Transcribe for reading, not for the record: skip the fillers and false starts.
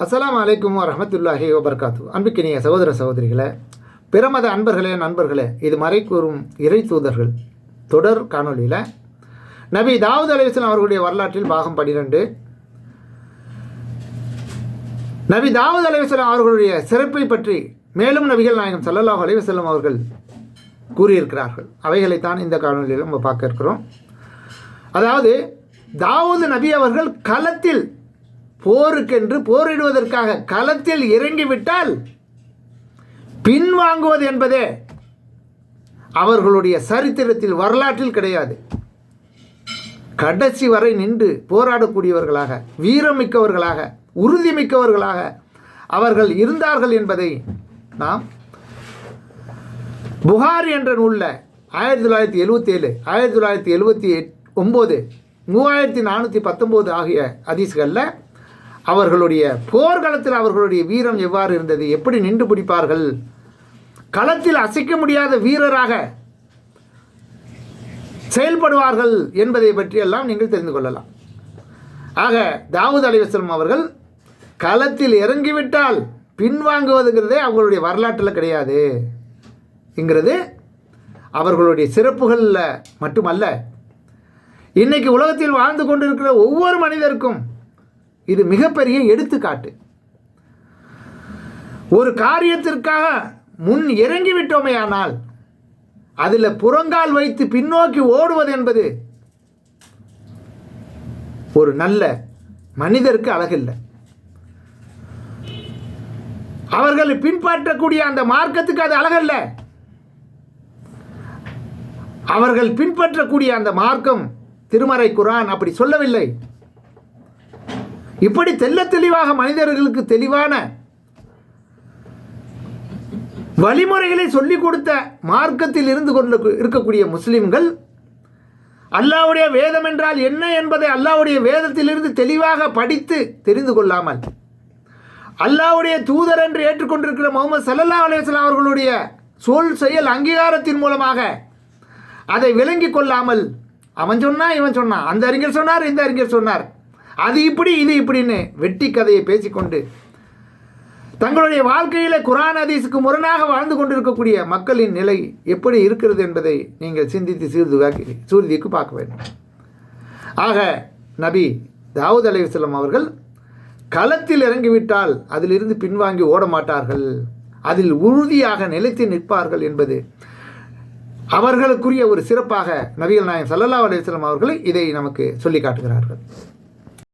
அஸ்ஸலாமு அலைக்கும் வரஹ்மத்துல்லாஹி வபரகாத்து. அன்புக்கினிய சகோதர சகோதரிகளே, பிரமத அன்பர்களே, நண்பர்களே, இது மறை கூறும் இறை தூதர்கள் தொடர் காணொலியில் நபி தாவூத் அலைஹிஸ்ஸலாம் அவர்களுடைய வரலாற்றில் பாகம் 12 நபி தாவூத் அலைஹிஸ்ஸலாம் அவர்களுடைய சிறப்பை பற்றி மேலும் நபிகள் நாயகம் ஸல்லல்லாஹு அலைஹி வஸல்லம் அவர்கள் கூறியிருக்கிறார்கள். அவைகளைத்தான் இந்த காணொலியில் நம்ம பார்க்க இருக்கிறோம். அதாவது தாவூத் நபி அவர்கள் களத்தில் போருக்கென்று போரிடுவதற்காக களத்தில் இறங்கிவிட்டால் பின்வாங்குவது என்பதே அவர்களுடைய சரித்திரத்தில் வரலாற்றில் கிடையாது. கடைசி வரை நின்று போராடக்கூடியவர்களாக, வீரமிக்கவர்களாக, உறுதிமிக்கவர்களாக அவர்கள் இருந்தார்கள் என்பதை நாம் புகாரி என்ற நூலில் 1977, 1979, 3419 ஆகிய ஹதீஸ்களில் அவர்களுடைய போர்க்களத்தில் அவர்களுடைய வீரம் எவ்வாறு இருந்தது, எப்படி நின்று பிடிப்பார்கள், களத்தில் அசைக்க முடியாத வீரராக செயல்படுவார்கள் என்பதை பற்றியெல்லாம் நீங்கள் தெரிந்து கொள்ளலாம். ஆக தாவூத் அலைஹிஸ்ஸலாம் அவர்கள் களத்தில் இறங்கிவிட்டால் பின்வாங்குவதுங்கிறதே அவர்களுடைய வரலாற்றில் கிடையாது என்கிறது அவர்களுடைய சிறப்புகளில் மட்டுமல்ல, இன்றைக்கு உலகத்தில் வாழ்ந்து கொண்டிருக்கிற ஒவ்வொரு மனிதருக்கும் இது மிகப்பெரிய எடுத்துக்காட்டு. ஒரு காரியத்திற்காக முன் இறங்கிவிட்டோமேயானால் அதில் புறங்கால் வைத்து பின்னோக்கி ஓடுவது என்பது ஒரு நல்ல மனிதருக்கு அழகில்லை. அவர்கள் பின்பற்றக்கூடிய அந்த மார்க்கத்துக்கு அது அழகல்ல. அவர்கள் பின்பற்றக்கூடிய அந்த மார்க்கம், திருமறை குர்ஆன் அப்படி சொல்லவில்லை. இப்படி தெளிவாக மனிதர்களுக்கு தெளிவான வழிமுறைகளை சொல்லிக் கொடுத்த மார்க்கத்தில் இருந்து கொண்டு இருக்கக்கூடிய முஸ்லிம்கள் அல்லாஹ்வுடைய வேதம் என்றால் என்ன என்பதை அல்லாஹ்வுடைய வேதத்திலிருந்து தெளிவாக படித்து தெரிந்து கொள்ளாமல், அல்லாஹ்வுடைய தூதர் என்று ஏற்றுக்கொண்டிருக்கிற முஹம்மது ஸல்லல்லாஹு அலைஹி வஸல்லம் அவர்களுடைய சொல் செயல் அங்கீகாரத்தின் மூலமாக அதை விளங்கிக் கொள்ளாமல், அவன் சொன்னான், இவன் சொன்னான், அந்த அறிஞர் சொன்னார், இந்த அறிஞர் சொன்னார், அது இப்படி இது இப்படின்னு வெட்டி கதையை பேசிக்கொண்டு தங்களுடைய வாழ்க்கையில் குர்ஆன் ஹதீஸுக்கு முரணாக வாழ்ந்து கொண்டிருக்கக்கூடிய மக்களின் நிலை எப்படி இருக்கிறது என்பதை நீங்கள் சிந்தித்து சீர்தூக்கி பார்க்க வேண்டும். ஆக நபி தாவூத் அலைஹிஸ்ஸலாம் அவர்கள் களத்தில் இறங்கிவிட்டால் அதிலிருந்து பின்வாங்கி ஓட மாட்டார்கள், அதில் உறுதியாக நிலைத்து நிற்பார்கள் என்பது அவர்களுக்குரிய ஒரு சிறப்பாக நபிகள் நாயகம் ஸல்லல்லாஹு அலைஹி வஸல்லம் அவர்கள் இதை நமக்கு சொல்லி காட்டுகிறார்கள்.